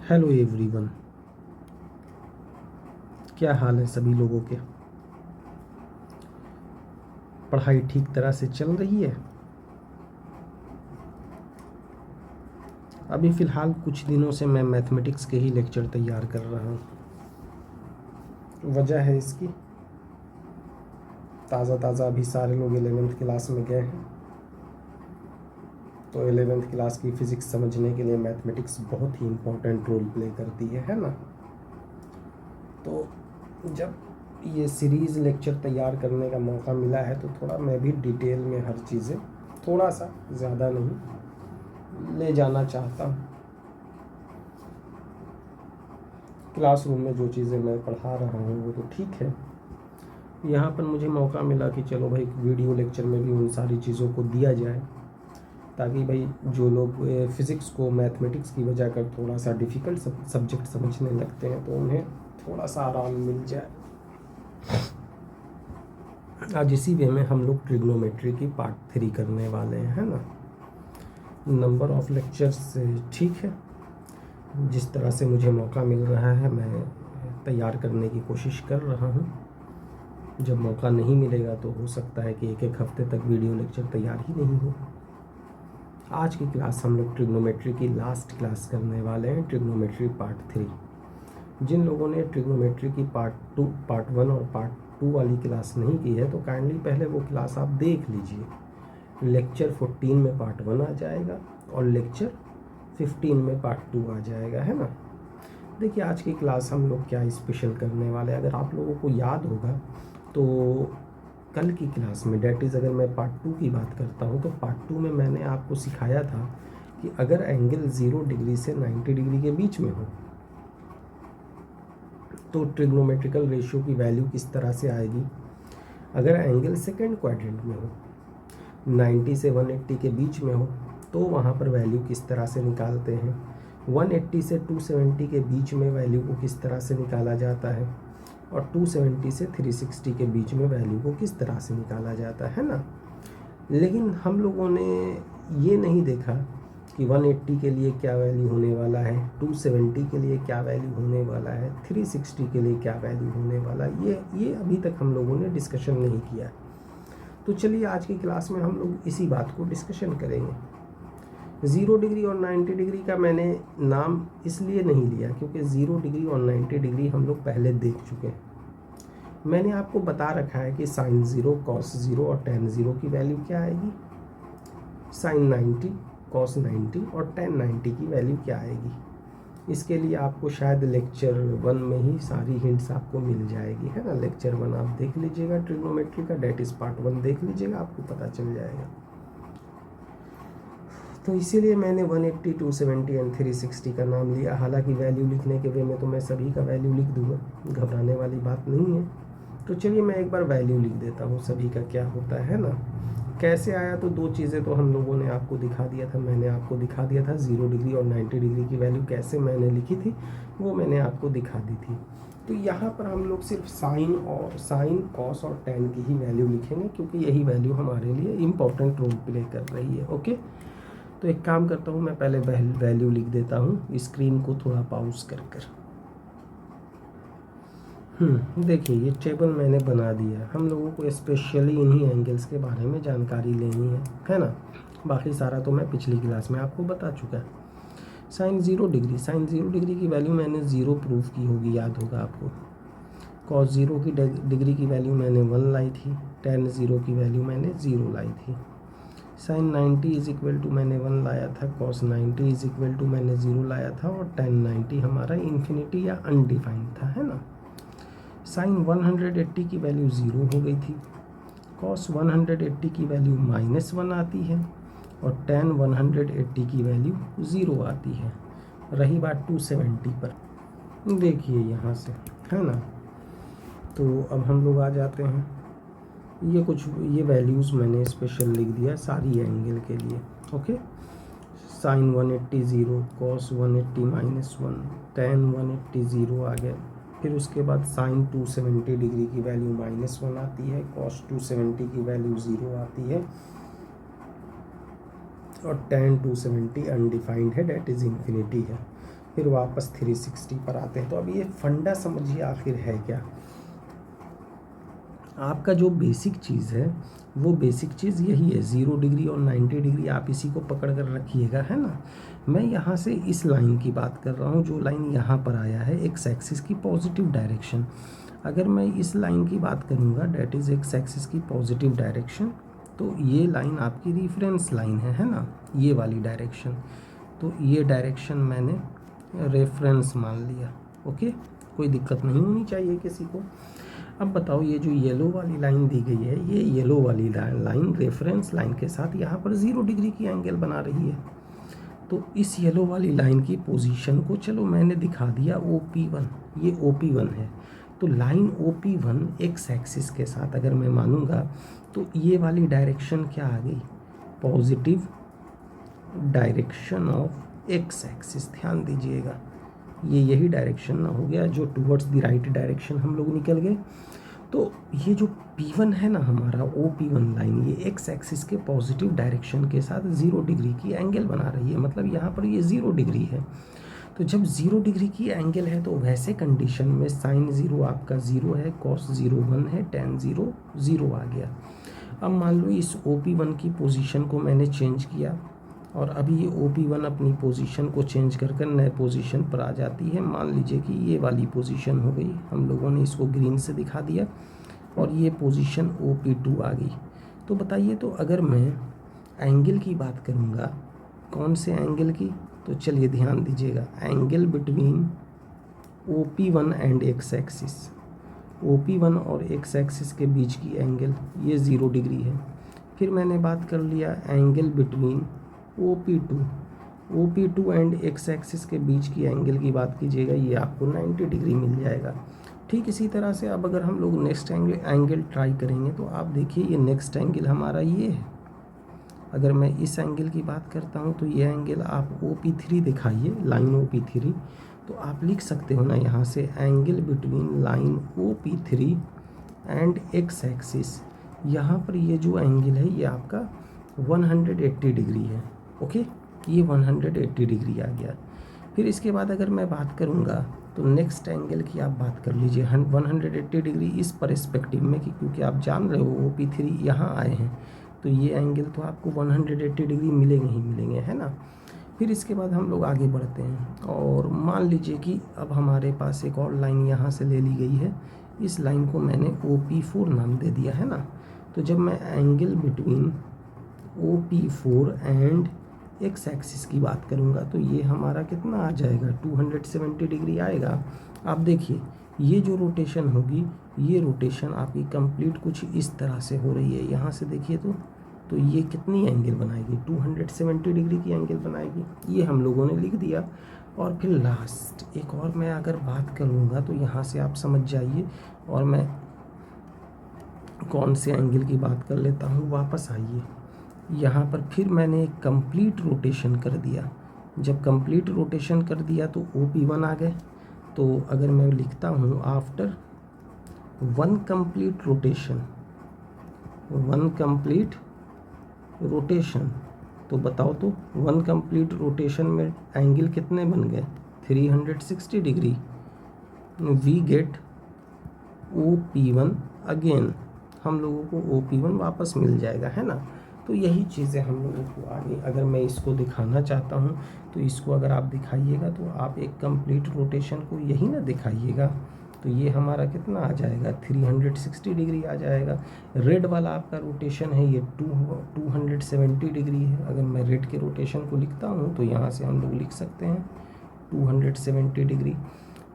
Hello everyone, क्या हाल है सभी लोगों के। पढ़ाई ठीक तरह से चल रही है। अभी फ़िलहाल कुछ दिनों से मैं मैथमेटिक्स के ही लेक्चर तैयार कर रहा हूँ। वजह है इसकी, ताज़ा अभी सारे लोग 11th क्लास में गए हैं, तो 11th क्लास की फ़िज़िक्स समझने के लिए मैथमेटिक्स बहुत ही इम्पोर्टेंट रोल प्ले करती है ना। तो जब ये सीरीज़ लेक्चर तैयार करने का मौका मिला है तो थोड़ा मैं भी डिटेल में हर चीज़ें थोड़ा सा, ज़्यादा नहीं, ले जाना चाहता हूँ। क्लासरूम में जो चीज़ें मैं पढ़ा रहा हूँ वो तो ठीक है, यहाँ पर मुझे मौका मिला कि चलो भाई वीडियो लेक्चर में भी उन सारी चीज़ों को दिया जाए, ताकि भाई जो लोग फ़िज़िक्स को मैथमेटिक्स की वजह कर थोड़ा सा डिफ़िकल्ट सब्जेक्ट समझने लगते हैं तो उन्हें थोड़ा सा आराम मिल जाए। आज इसी वे में हम लोग ट्रिग्नोमेट्री की पार्ट 3 करने वाले हैं, है ना। नंबर ऑफ़ लेक्चर्स ठीक है, जिस तरह से मुझे मौका मिल रहा है मैं तैयार करने की कोशिश कर रहा हूँ। जब मौका नहीं मिलेगा तो हो सकता है कि एक हफ्ते तक वीडियो लेक्चर तैयार ही नहीं हो। आज की क्लास हम लोग ट्रिग्नोमेट्री की लास्ट क्लास करने वाले हैं, ट्रिग्नोमेट्री पार्ट 3। जिन लोगों ने ट्रिग्नोमेट्री की पार्ट 1 और पार्ट 2 वाली क्लास नहीं की है तो काइंडली पहले वो क्लास आप देख लीजिए। लेक्चर 14 में पार्ट 1 आ जाएगा और लेक्चर 15 में पार्ट 2 आ जाएगा, है ना। देखिए आज की क्लास हम लोग क्या स्पेशल करने वाले हैं। अगर आप लोगों को याद होगा तो कल की क्लास में, डेट इज़ अगर मैं पार्ट 2 की बात करता हूँ तो पार्ट 2 में मैंने आपको सिखाया था कि अगर एंगल 0 डिग्री से 90 डिग्री के बीच में हो तो ट्रिग्नोमेट्रिकल रेशियो की वैल्यू किस तरह से आएगी। अगर एंगल सेकेंड क्वाड्रेंट में हो, 90 से 180 के बीच में हो, तो वहाँ पर वैल्यू किस तरह से निकालते हैं। 180 से 270 के बीच में वैल्यू को किस तरह से निकाला जाता है, और 270 से 360 के बीच में वैल्यू को किस तरह से निकाला जाता है ना। लेकिन हम लोगों ने ये नहीं देखा कि 180 के लिए क्या वैल्यू होने वाला है, 270 के लिए क्या वैल्यू होने वाला है, 360 के लिए क्या वैल्यू होने वाला है। ये अभी तक हम लोगों ने डिस्कशन नहीं किया। तो चलिए आज की क्लास में हम लोग इसी बात को डिस्कशन करेंगे। 0 डिग्री और 90 डिग्री का मैंने नाम इसलिए नहीं लिया क्योंकि 0 डिग्री और 90 डिग्री हम लोग पहले देख चुके हैं। मैंने आपको बता रखा है कि साइन 0, कॉस 0 और टेन 0 की वैल्यू क्या आएगी, साइन 90, कॉस 90 और टेन 90 की वैल्यू क्या आएगी। इसके लिए आपको शायद लेक्चर 1 में ही सारी हिंट्स आपको मिल जाएगी, है ना। लेक्चर 1 आप देख लीजिएगा ट्रिग्नोमेट्री का, डेट इज़ पार्ट 1 देख लीजिएगा, आपको पता चल जाएगा। तो इसीलिए मैंने 180, 270 एंड 360 का नाम लिया। हालांकि वैल्यू लिखने के वे में तो मैं सभी का वैल्यू लिख दूंगा, घबराने वाली बात नहीं है। तो चलिए मैं एक बार वैल्यू लिख देता हूँ सभी का क्या होता है ना। कैसे आया, तो दो चीज़ें तो हम लोगों ने आपको दिखा दिया था। मैंने आपको दिखा दिया था 0 डिग्री और 90 डिग्री की वैल्यू कैसे मैंने लिखी थी, वो मैंने आपको दिखा दी थी। तो यहाँ पर हम लोग सिर्फ साइन, कॉस और टेन की ही वैल्यू लिखेंगे क्योंकि यही वैल्यू हमारे लिए इम्पोर्टेंट रोल प्ले कर रही है। ओके, तो एक काम करता हूँ, मैं पहले वैल्यू लिख देता हूँ, स्क्रीन को थोड़ा पॉज कर। देखिए ये टेबल मैंने बना दिया। हम लोगों को स्पेशली इन्हीं एंगल्स के बारे में जानकारी लेनी है ना। बाकी सारा तो मैं पिछली क्लास में आपको बता चुका है। साइन 0 डिग्री की वैल्यू मैंने 0 प्रूफ की होगी, याद होगा आपको। कॉस 0 की डिग्री की वैल्यू मैंने 1 लाई थी, टेन 0 की वैल्यू मैंने 0 लाई थी। साइन 90 इज इक्वल टू मैंने 1 लाया था, कॉस 90 इज इक्वल टू मैंने 0 लाया था, और टेन 90 हमारा इन्फिनिटी या अनडिफाइंड था, है ना। साइन 180 की वैल्यू 0 हो गई थी, कॉस 180 की वैल्यू -1 आती है, और टेन 180 की वैल्यू 0 आती है। रही बात 270 पर, देखिए यहाँ से, है ना। तो अब हम लोग आ जाते हैं, ये वैल्यूज़ मैंने स्पेशल लिख दिया सारी एंगल के लिए। ओके, साइन 180 0, कॉस 180 -1, टेन 180 0 आ गया। फिर उसके बाद साइन 270 डिग्री की वैल्यू -1 आती है, कॉस 270 की वैल्यू 0 आती है, और टेन 270 अनडिफाइंड है, डेट इज़ इन्फिनिटी है। फिर वापस 360 पर आते हैं। तो अब ये फंडा समझिए आखिर है क्या। आपका जो बेसिक चीज़ है वो बेसिक चीज़ यही है, 0 डिग्री और 90 डिग्री आप इसी को पकड़ कर रखिएगा, है ना। मैं यहाँ से इस लाइन की बात कर रहा हूँ, जो लाइन यहाँ पर आया है एक्स एक्सिस की पॉजिटिव डायरेक्शन। अगर मैं इस लाइन की बात करूँगा, डेट इज़ एक्स एक्सिस की पॉजिटिव डायरेक्शन, तो ये लाइन आपकी रेफरेंस लाइन है ना, ये वाली डायरेक्शन। तो ये डायरेक्शन मैंने रेफरेंस मान लिया। ओके, कोई दिक्कत नहीं होनी चाहिए किसी को। अब बताओ, ये जो येलो वाली लाइन दी गई है, ये येलो वाली लाइन रेफरेंस लाइन के साथ यहाँ पर 0 डिग्री की एंगल बना रही है। तो इस येलो वाली लाइन की पोजीशन को चलो मैंने दिखा दिया OP1, ये OP1 है। तो लाइन OP1 एक्स एक्सिस के साथ अगर मैं मानूंगा तो ये वाली डायरेक्शन क्या आ गई, positive direction of x axis. ध्यान दीजिएगा, ये यही डायरेक्शन ना हो गया जो टुवर्ड्स द राइट डायरेक्शन हम लोग निकल गए। तो ये जो P1 है ना हमारा OP1 लाइन, ये एक्स एक्सिस के पॉजिटिव डायरेक्शन के साथ 0 डिग्री की एंगल बना रही है, मतलब यहाँ पर ये 0 डिग्री है। तो जब 0 डिग्री की एंगल है तो वैसे कंडीशन में साइन 0 आपका 0 है, कॉस 0 1 है, टेन 0 0 आ गया। अब मान लो इस OP1 की पोजीशन को मैंने चेंज किया और अभी ये OP1 अपनी पोजीशन को चेंज कर नए पोजीशन पर आ जाती है। मान लीजिए कि ये वाली पोजीशन हो गई, हम लोगों ने इसको ग्रीन से दिखा दिया, और ये पोजीशन OP2 आ गई। तो बताइए, तो अगर मैं एंगल की बात करूँगा, कौन से एंगल की, तो चलिए ध्यान दीजिएगा, angle between OP1 and x axis. OP1 और एक्स एक्सिस के बीच की एंगल ये 0 डिग्री है। फिर मैंने बात कर लिया angle between OP2 and x axis के बीच की एंगल की बात कीजिएगा, ये आपको 90 डिग्री मिल जाएगा। ठीक इसी तरह से अब अगर हम लोग नेक्स्ट एंगल ट्राई करेंगे तो आप देखिए, ये नेक्स्ट एंगल हमारा ये है। अगर मैं इस एंगल की बात करता हूँ तो ये एंगल आप OP3 दिखाइए, लाइन OP3, तो आप लिख सकते हो ना यहाँ से, angle between line OP3 and x axis. यहाँ पर ये जो एंगल है ये आपका 180 डिग्री है। ओके, ये 180 डिग्री आ गया। फिर इसके बाद अगर मैं बात करूँगा तो नेक्स्ट एंगल की आप बात कर लीजिए 180 डिग्री इस पर्सपेक्टिव में, कि क्योंकि आप जान रहे हो OP3 यहाँ आए हैं, तो ये एंगल तो आपको 180 डिग्री मिलेंगे ही मिलेंगे, है ना। फिर इसके बाद हम लोग आगे बढ़ते हैं और मान लीजिए कि अब हमारे पास एक और लाइन यहाँ से ले ली गई है। इस लाइन को मैंने OP4 नाम दे दिया, है ना। तो जब मैं angle between OP4 and x axis की बात करूँगा तो ये हमारा कितना आ जाएगा, 270 डिग्री आएगा। आप देखिए, ये जो रोटेशन होगी, ये रोटेशन आपकी कंप्लीट कुछ इस तरह से हो रही है। यहाँ से देखिए तो ये कितनी एंगल बनाएगी, 270 डिग्री की एंगल बनाएगी। ये हम लोगों ने लिख दिया। और फिर लास्ट एक और मैं अगर बात करूँगा तो यहाँ से आप समझ जाइए, और मैं कौन से एंगल की बात कर लेता हूँ, वापस आइए यहाँ पर। फिर मैंने एक कंप्लीट रोटेशन कर दिया। जब कंप्लीट रोटेशन कर दिया तो OP1 आ गए। तो अगर मैं लिखता हूँ आफ्टर वन कंप्लीट रोटेशन, तो बताओ तो वन कंप्लीट रोटेशन में एंगल कितने बन गए, 360 degree. We get OP1 again, हम लोगों को OP1 वापस मिल जाएगा, है ना। तो यही चीज़ें हम लोगों को आगे, अगर मैं इसको दिखाना चाहता हूँ तो इसको अगर आप दिखाइएगा तो आप एक कंप्लीट रोटेशन को यही ना दिखाइएगा, तो ये हमारा कितना आ जाएगा, 360 डिग्री आ जाएगा। रेड वाला आपका रोटेशन है ये 270 डिग्री है। अगर मैं रेड के रोटेशन को लिखता हूँ तो यहाँ से हम लोग लिख सकते हैं 270 डिग्री।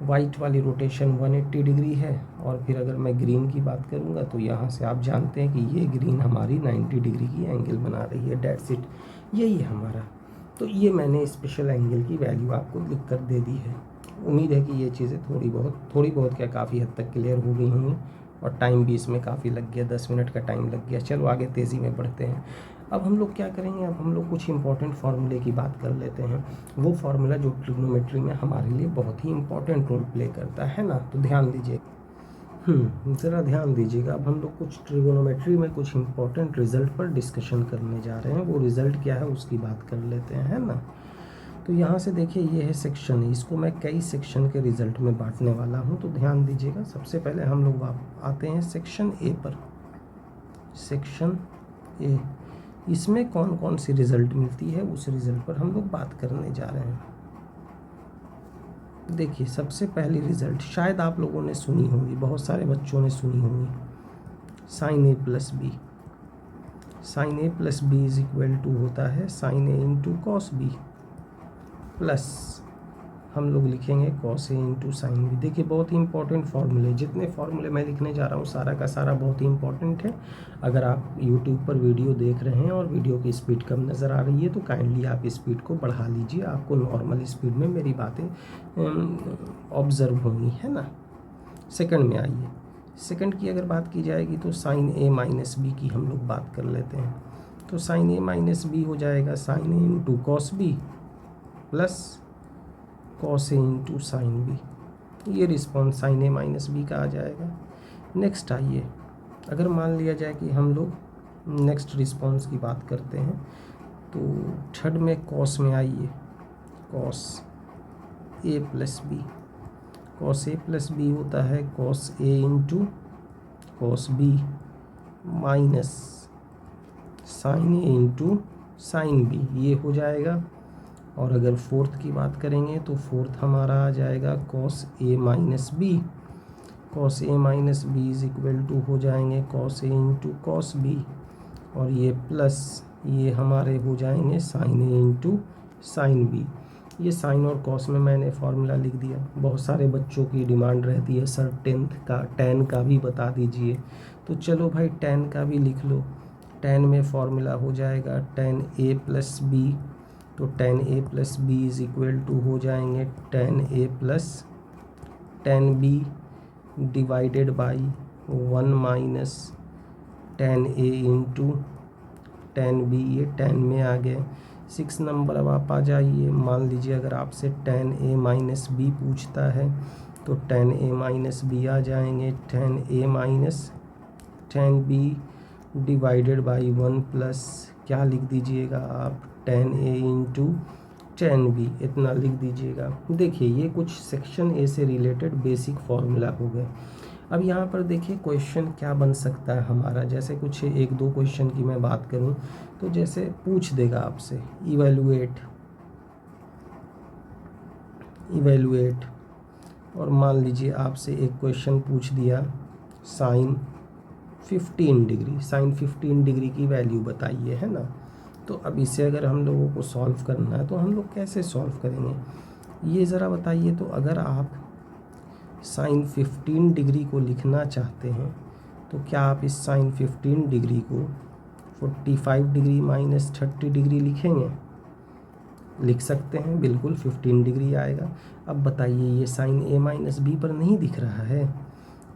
वाइट वाली रोटेशन 180 डिग्री है। और फिर अगर मैं ग्रीन की बात करूँगा तो यहाँ से आप जानते हैं कि ये ग्रीन हमारी 90 डिग्री की एंगल बना रही है। डेट्स इट, यही है हमारा। तो ये मैंने स्पेशल एंगल की वैल्यू आपको लिख कर दे दी है। उम्मीद है कि ये चीज़ें थोड़ी बहुत क्या काफ़ी हद तक क्लियर हो गई होंगी, और टाइम भी इसमें काफ़ी लग गया, 10 मिनट का टाइम लग गया। चलो आगे तेज़ी में बढ़ते हैं। अब हम लोग क्या करेंगे, अब हम लोग कुछ इंपॉर्टेंट फार्मूले की बात कर लेते हैं। वो फार्मूला जो ट्रिग्नोमेट्री में हमारे लिए बहुत ही इंपॉर्टेंट रोल प्ले करता है ना। तो ध्यान दीजिए, ज़रा ध्यान दीजिएगा। अब हम लोग कुछ ट्रिग्नोमेट्री में कुछ इंपॉर्टेंट रिजल्ट पर डिस्कशन करने जा रहे हैं। वो रिज़ल्ट क्या है उसकी बात कर लेते हैं, है ना। तो यहाँ से देखिए ये है सेक्शन, इसको मैं कई सेक्शन के रिजल्ट में बांटने वाला हूँ, तो ध्यान दीजिएगा। सबसे पहले हम लोग आते हैं सेक्शन ए पर। सेक्शन ए, इसमें कौन कौन सी रिजल्ट मिलती है उस रिजल्ट पर हम लोग बात करने जा रहे हैं। देखिए सबसे पहली रिजल्ट शायद आप लोगों ने सुनी होगी, बहुत सारे बच्चों ने सुनी होगी, sine A plus B. Sine A plus B is equal to होता है sine A into cos B plus हम लोग लिखेंगे cos A into sine B. देखिए बहुत ही इंपॉर्टेंट फार्मूले, जितने फार्मूले मैं लिखने जा रहा हूँ सारा का सारा बहुत ही इंपॉर्टेंट है। अगर आप यूट्यूब पर वीडियो देख रहे हैं और वीडियो की स्पीड कम नज़र आ रही है तो काइंडली आप स्पीड को बढ़ा लीजिए, आपको नॉर्मल स्पीड में मेरी बातें ऑब्ज़र्व होंगी, है ना। सेकंड में आइए, सेकंड की अगर बात की जाएगी तो साइन ए माइनस बी की हम लोग बात कर लेते हैं। तो साइन ए माइनस बी हो जाएगा sine A into cos B plus cos A into sine B. ये response sine A minus B का आ जाएगा। नेक्स्ट आइए, अगर मान लिया जाए कि हम लोग नेक्स्ट रिस्पॉन्स की बात करते हैं तो थर्ड में कॉस में आइए, cos A plus B. Cos A plus B होता है cos A into cos B minus sine A into sine B, ये हो जाएगा। और अगर फोर्थ की बात करेंगे तो फोर्थ हमारा आ जाएगा cos A minus B. Cos A minus B is equal to हो जाएंगे cos A into cos B, और ये प्लस ये हमारे हो जाएंगे sine A into sine B. ये साइन और कॉस में मैंने फार्मूला लिख दिया। बहुत सारे बच्चों की डिमांड रहती है सर टेन का भी बता दीजिए, तो चलो भाई टेन का भी लिख लो। टेन में फार्मूला हो जाएगा टेन ए प्लस बी, तो tan A plus B is equal to हो जाएंगे tan A plus tan B divided by 1 minus tan A into tan B. ये 10 में आ गए। 6 नंबर अब आप आ जाइए, मान लीजिए अगर आपसे टेन ए माइनस बी पूछता है तो टेन ए माइनस बी आ जाएंगे tan A minus tan B divided by 1 plus क्या लिख दीजिएगा आप tan A into tan B, इतना लिख दीजिएगा। देखिए ये कुछ सेक्शन ए से रिलेटेड बेसिक फार्मूला हो गए। अब यहाँ पर देखिए क्वेश्चन क्या बन सकता है हमारा, जैसे कुछ एक दो क्वेश्चन की मैं बात करूँ तो जैसे पूछ देगा आपसे इवेलुएट, और मान लीजिए आपसे एक क्वेश्चन पूछ दिया साइन 15 डिग्री, साइन 15 डिग्री की वैल्यू बताइए, है ना। तो अब इसे अगर हम लोगों को सॉल्व करना है तो हम लोग कैसे सॉल्व करेंगे ये ज़रा बताइए। तो अगर आप साइन 15 डिग्री को लिखना चाहते हैं तो क्या आप इस साइन 15 डिग्री को 45 डिग्री माइनस 30 डिग्री लिखेंगे? लिख सकते हैं, बिल्कुल 15 डिग्री आएगा। अब बताइए ये साइन ए माइनस बी पर नहीं दिख रहा है।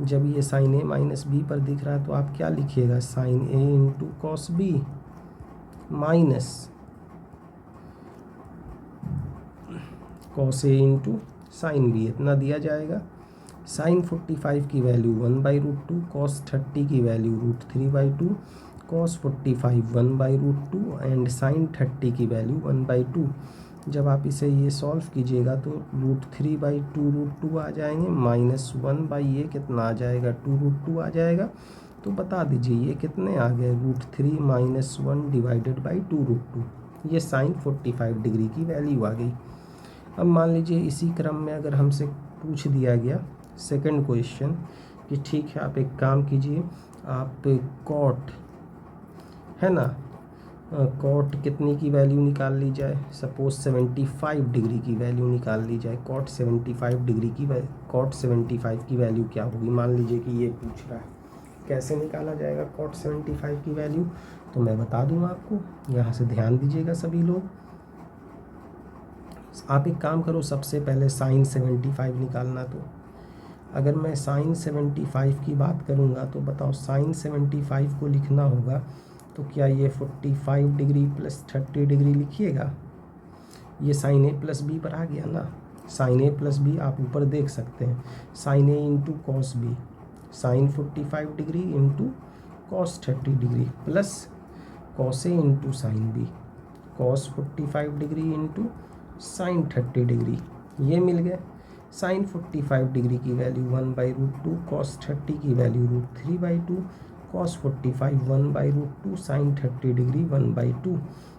जब ये साइन ए माइनस बी पर दिख रहा है तो आप क्या लिखिएगा sine A into cos B minus cos A into sine B, इतना दिया जाएगा। साइन 45 की वैल्यू 1/√2, कॉस 30 की वैल्यू √3/2, कॉस 45 1/√2 एंड साइन 30 की वैल्यू 1/2। जब आप इसे ये सॉल्व कीजिएगा तो √3/2 √2 आ जाएंगे, माइनस 1/ये कितना आ जाएगा 2√2 आ जाएगा। तो बता दीजिए ये कितने आ गए √3 माइनस 1 डिवाइडेड बाई 2√2। ये साइन 45 डिग्री की वैल्यू आ गई। अब मान लीजिए इसी क्रम में अगर हमसे पूछ दिया गया सेकंड क्वेश्चन कि ठीक है आप एक काम कीजिए, आप कॉट, है ना, कॉट कितनी की वैल्यू निकाल ली जाए, सपोज 75 डिग्री की वैल्यू निकाल ली जाए। कॉट 75 डिग्री की कॉट 75 की वैल्यू क्या होगी, मान लीजिए कि ये पूछ रहा है कैसे निकाला जाएगा कॉट 75 की वैल्यू, तो मैं बता दूंगा आपको। यहाँ से ध्यान दीजिएगा सभी लोग। आप एक काम करो, सबसे पहले साइन 75 निकालना। तो अगर मैं साइन 75 की बात करूँगा तो बताओ साइन 75 को लिखना होगा तो क्या ये 45 डिग्री प्लस 30 डिग्री लिखिएगा। ये साइन ए प्लस बी पर आ गया ना, साइन ए प्लस बी आप ऊपर देख सकते हैं, sine A into cos B, sine 45 degree into cos 30 degree plus cos A into sine B, cos 45 degree into sine 30 degree, ये मिल गए। साइन 45 डिग्री की वैल्यू 1/√2, कॉस 30 की वैल्यू √3/2, कॉस 45 1/√2, साइन 30 डिग्री 1/2।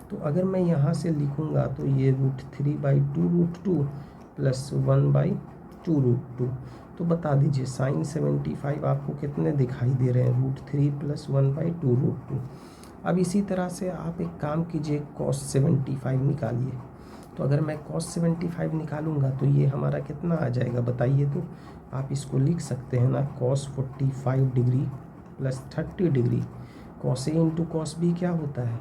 तो अगर मैं यहाँ से लिखूँगा तो ये √3/2√2 प्लस 1/2√2। तो बता दीजिए साइन 75 आपको कितने दिखाई दे रहे हैं, √3 प्लस 1/2√2। अब इसी तरह से आप एक काम कीजिए, कॉस 75 निकालिए। तो अगर मैं cos 75 निकालूंगा तो ये हमारा कितना आ जाएगा बताइए। तो आप इसको लिख सकते हैं ना, cos 45 degree plus 30 degree, cos a into cos B क्या होता है,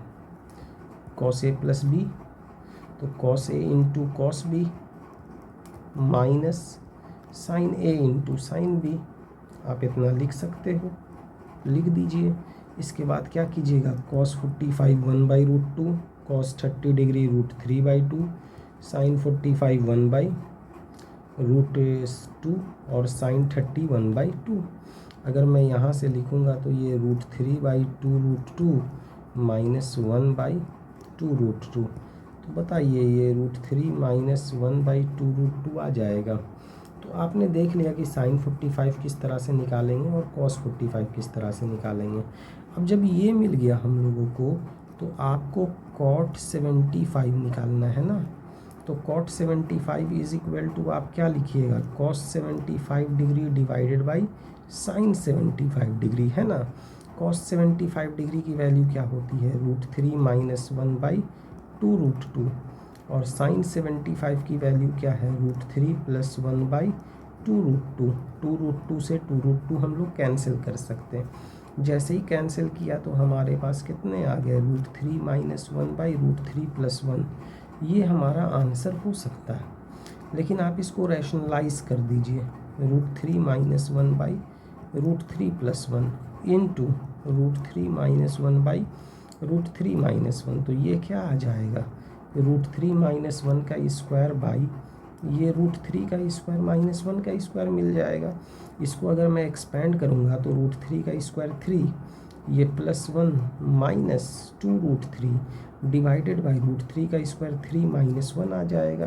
cos a प्लस बी। तो cos a into cos B minus sine a into sine B, आप इतना लिख सकते हो, लिख दीजिए। इसके बाद क्या कीजिएगा, cos 45 1/√2, cos 30 डिग्री √3/2, साइन 45 1/√2 और साइन 30 1/2। अगर मैं यहाँ से लिखूँगा तो ये √3/2√2 माइनस 1/2√2। तो बताइए ये √3 माइनस 1/2√2 आ जाएगा। तो आपने देख लिया कि साइन 45 किस तरह से निकालेंगे और cos 45 किस तरह से निकालेंगे। अब जब ये मिल गया हम लोगों को तो आपको cot 75 निकालना है ना। तो cot 75 इज इक्वल टू आप क्या लिखिएगा, cos 75 degree divided by sine 75 degree, है ना। cos 75 डिग्री की वैल्यू क्या होती है, √3 माइनस 1/2√2 और साइन 75 की वैल्यू क्या है, √3 प्लस 1/2√2। 2√2 से 2√2 हम लोग कैंसिल कर सकते हैं। जैसे ही कैंसिल किया तो हमारे पास कितने आ गए, √3 माइनस 1/√3 प्लस 1। ये हमारा आंसर हो सकता है, लेकिन आप इसको रैशनलाइज कर दीजिए, √3 minus 1/√3 plus 1 into √3 minus 1/√3 minus 1। तो ये क्या आ जाएगा, √3 माइनस 1 का स्क्वायर बाई ये √3 का स्क्वायर माइनस 1 का स्क्वायर मिल जाएगा। इसको अगर मैं एक्सपेंड करूँगा तो √3 का स्क्वायर 3, ये प्लस 1 माइनस 2√3 डिवाइडेड बाई √3 का स्क्वायर 3 माइनस 1 आ जाएगा।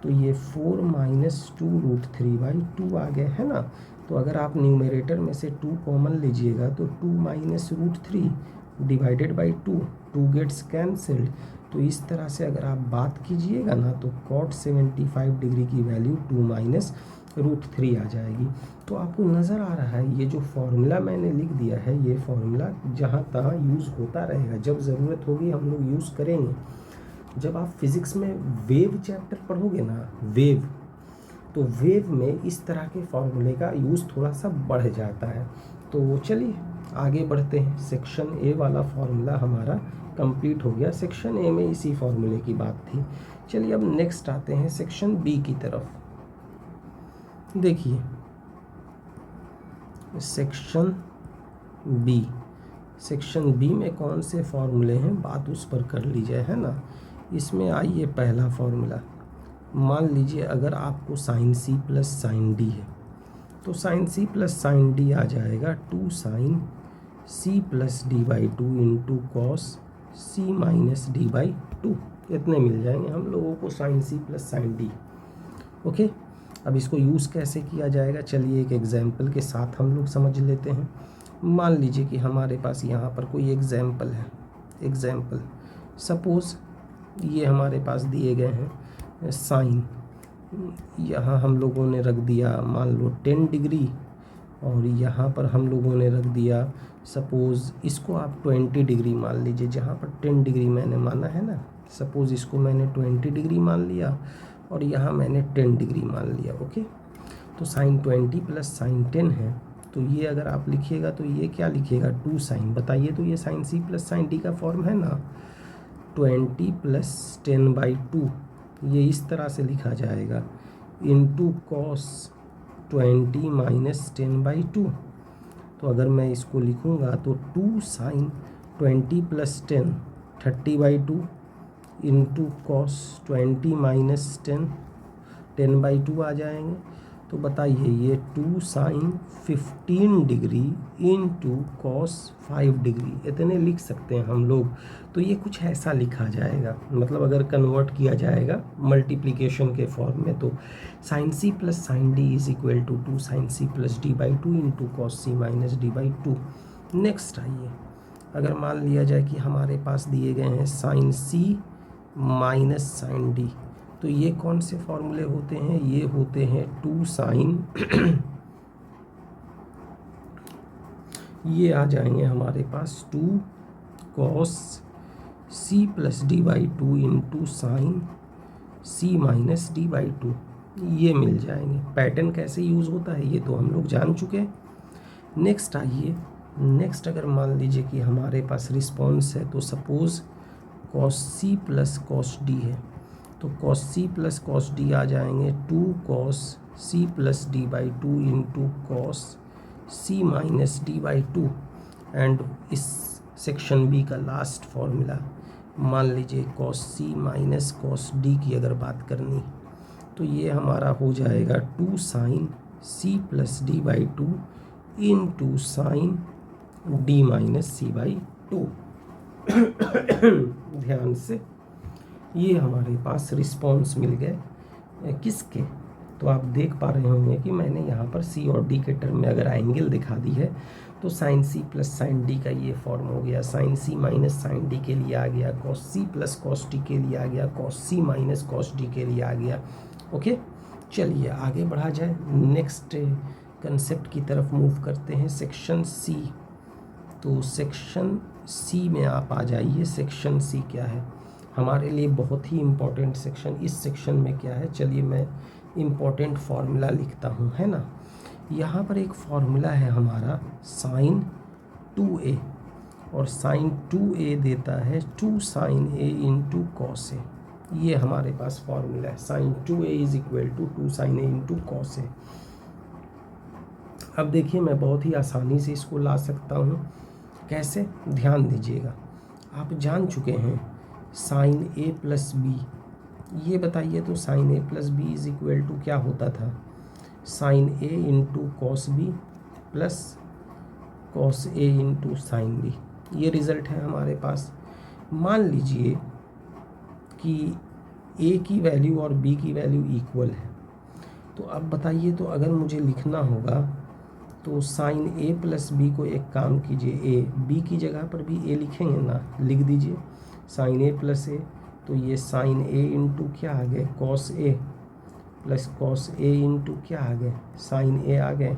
तो ये 4 माइनस 2√3/2 आ गए, है ना। तो अगर आप न्यूमरेटर में से 2 कॉमन लीजिएगा तो 2 minus √3 divided by 2 gets cancelled. तो इस तरह से अगर आप बात कीजिएगा ना तो cot 75 डिग्री की वैल्यू 2 माइनस √3 आ जाएगी। तो आपको नज़र आ रहा है ये जो फॉर्मूला मैंने लिख दिया है, ये फॉर्मूला जहाँ तहाँ यूज़ होता रहेगा, जब ज़रूरत होगी हम लोग यूज़ करेंगे। जब आप फिज़िक्स में वेव चैप्टर पढ़ोगे ना, वेव, तो वेव में इस तरह के फॉर्मूले का यूज़ थोड़ा सा बढ़ जाता है। तो चलिए आगे बढ़ते हैं। सेक्शन ए वाला फॉर्मूला हमारा कंप्लीट हो गया, सेक्शन ए में इसी फॉर्मूले की बात थी। चलिए अब नेक्स्ट आते हैं सेक्शन बी की तरफ। देखिए सेक्शन बी में कौन से फॉर्मूले हैं, बात उस पर कर लीजिए, है ना। इसमें आइए पहला फॉर्मूला, मान लीजिए अगर आपको sine C plus sine D है तो sine C plus sine D आ जाएगा 2 sine C plus D by 2 into cos C minus D by 2। इतने मिल जाएंगे हम लोगों को sine C plus sine D. Okay, अब इसको यूज़ कैसे किया जाएगा, चलिए एक एग्जाम्पल के साथ हम लोग समझ लेते हैं। मान लीजिए कि हमारे पास यहाँ पर कोई एग्जाम्पल है, एग्जाम्पल सपोज़ ये हमारे पास दिए गए हैं साइन, यहाँ हम लोगों ने रख दिया मान लो 10 डिग्री और यहाँ पर हम लोगों ने रख दिया सपोज़ इसको आप 20 डिग्री मान लीजिए, जहाँ पर 10 डिग्री मैंने माना है ना, सपोज़ इसको मैंने 20 डिग्री मान लिया और यहाँ मैंने 10 डिग्री मान लिया। ओके, तो साइन 20 प्लस साइन 10 है, तो ये अगर आप लिखिएगा तो ये क्या लिखिएगा, 2 साइन, बताइए तो ये sine C plus sine D का फॉर्म है ना, 20 प्लस 10/2, ये इस तरह से लिखा जाएगा, इंटू कॉस 20 माइनस 10/2। तो अगर मैं इसको लिखूँगा तो 2 sine 20 plus 10 30/2 into cos 20 minus 10 10/2 आ जाएंगे। तो बताइए ये 2 sine 15 degree into cos 5 degree इतने लिख सकते हैं हम लोग। तो ये कुछ ऐसा लिखा जाएगा, मतलब अगर कन्वर्ट किया जाएगा मल्टीप्लिकेशन के फॉर्म में तो sine C plus sine D is equal to 2 sine C plus D by 2 into cos C minus D by 2। Next आइए, अगर मान लिया जाए कि हमारे पास दिए गए हैं sign C minus sine D, तो ये कौन से फॉर्मूले होते हैं? ये होते हैं 2 साइन ये आ जाएंगे हमारे पास 2 cos C plus D by 2 into sine C minus D by 2, ये मिल जाएंगे। पैटर्न कैसे यूज़ होता है ये तो हम लोग जान चुके हैं। नेक्स्ट आइए, नेक्स्ट अगर मान लीजिए कि हमारे पास रिस्पॉन्स है, तो suppose cos C plus cos D है, तो cos C plus cos D आ जाएंगे 2 cos C plus D by 2 into cos C minus D by 2। And इस सेक्शन बी का लास्ट फॉर्मूला मान लीजिए cos C minus cos D की अगर बात करनी, तो ये हमारा हो जाएगा 2 sine C plus D by 2 into sine D minus C by 2। ध्यान से, ये हमारे पास रिस्पॉन्स मिल गए किसके? तो आप देख पा रहे होंगे कि मैंने यहाँ पर सी और डी के टर्म में अगर एंगल दिखा दी है, तो sine C plus sine D का ये फॉर्म हो गया, sine C minus sine D के लिए आ गया, cos C plus cos D के लिए आ गया, cos C minus cos D के लिए आ गया। ओके, चलिए आगे बढ़ा जाए, नेक्स्ट कंसेप्ट की तरफ मूव करते हैं, सेक्शन सी। तो सेक्शन सी में आप आ जाइए। सेक्शन सी क्या है? हमारे लिए बहुत ही इम्पोर्टेंट सेक्शन। इस सेक्शन में क्या है, चलिए मैं इम्पोर्टेंट फार्मूला लिखता हूँ, है ना। यहाँ पर एक फार्मूला है हमारा साइन 2a, और साइन 2a देता है 2 sine a into cos A. ये हमारे पास फार्मूला है, sine 2a is equal to 2 sine a into cos A. अब देखिए मैं बहुत ही आसानी से इसको ला सकता हूँ। कैसे? ध्यान दीजिएगा, आप जान चुके हैं साइन ए प्लस बी, ये बताइए तो sine A plus B is equal to क्या होता था? Sine A into cos B plus cos A into sine B. ये रिज़ल्ट है हमारे पास। मान लीजिए कि ए की वैल्यू और बी की वैल्यू इक्वल है, तो अब बताइए तो अगर मुझे लिखना होगा तो साइन ए प्लस बी को एक काम कीजिए, ए बी की जगह पर भी ए लिखेंगे ना, लिख दीजिए साइन ए प्लस ए, तो ये साइन ए इंटू क्या आ गए? Cos A plus cos A into क्या आ गए? साइन ए आ गए।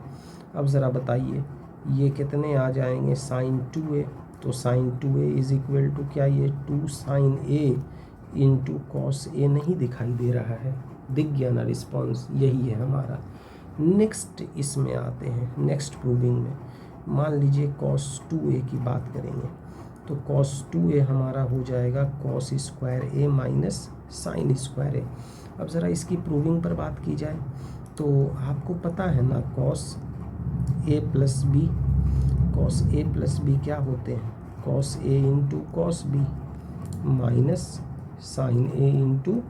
अब ज़रा बताइए ये कितने आ जाएंगे? साइन 2a, तो sign 2a is equal to क्या? ये 2 साइन ए इंटू कॉस ए नहीं दिखाई दे रहा है? दिख गया ना रिस्पॉन्स? यही है हमारा। नेक्स्ट इसमें आते हैं, नेक्स्ट प्रूविंग में मान लीजिए कॉस 2a की बात करेंगे, तो कॉस 2a हमारा हो जाएगा cos square A minus sine square ए। अब ज़रा इसकी प्रूविंग पर बात की जाए तो आपको पता है ना, cos A plus B, cos A plus B क्या होते हैं? Cos A into cos B minus sine A into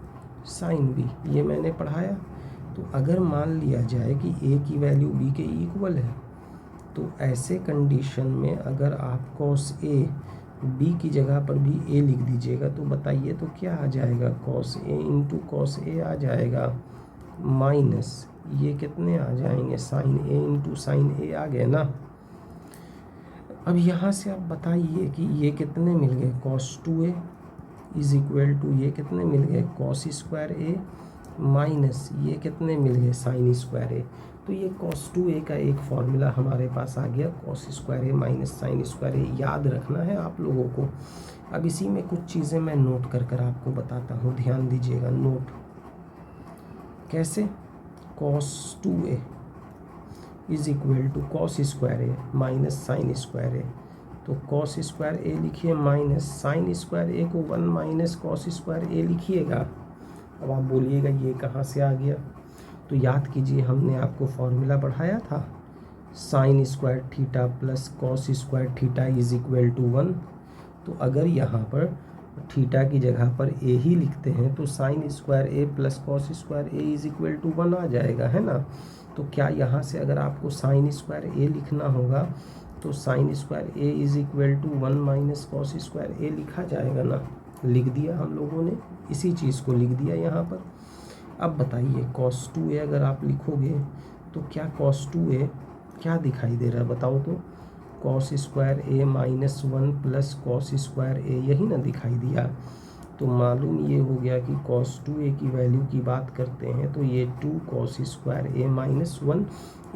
sine B. ये मैंने पढ़ाया। तो अगर मान लिया जाए कि ए की वैल्यू बी के इक्वल है, तो ऐसे कंडीशन में अगर आप कॉस ए बी की जगह पर भी ए लिख दीजिएगा, तो बताइए तो क्या आ जाएगा? कॉस ए इंटू कॉस ए आ जाएगा माइनस ये कितने आ जाएंगे? साइन ए इंटू साइन ए आ गए ना। अब यहाँ से आप बताइए कि ये कितने मिल गए? Cos 2a is equal to ये कितने मिल गए? कॉस स्क्वायर ए माइनस ये कितने मिल गए? Sign square A. तो ये कॉस 2a का एक फॉर्मूला हमारे पास आ गया, cos square A minus sine square ए। याद रखना है आप लोगों को। अब इसी में कुछ चीज़ें मैं नोट कर कर आपको बताता हूँ, ध्यान दीजिएगा। नोट कैसे? Cos 2a is equal to cos square A minus sine square A. तो कॉस स्क्वायर ए लिखिए माइनस साइन स्क्वायर ए को 1 माइनस कॉस स्क्वायर ए लिखिएगा। अब आप बोलिएगा ये कहाँ से आ गया? तो याद कीजिए हमने आपको फॉर्मूला पढ़ाया था, sine square theta plus cos square theta is equal to 1। तो अगर यहाँ पर थीटा की जगह पर ए ही लिखते हैं तो sine square A plus cos square A is equal to 1 आ जाएगा, है ना। तो क्या यहाँ से अगर आपको साइन स्क्वायर ए लिखना होगा तो sine square A is equal to 1 minus cos square A लिखा जाएगा ना। लिख दिया हम लोगों ने, इसी चीज़ को लिख दिया यहाँ पर। अब बताइए cos 2a अगर आप लिखोगे तो क्या cos 2a क्या दिखाई दे रहा है बताओ तो, cos square A minus 1 plus cos square ए, यही ना दिखाई दिया। तो मालूम ये हो गया कि cos 2a की वैल्यू की बात करते हैं तो ये 2 cos स्क्वायर ए माइनस 1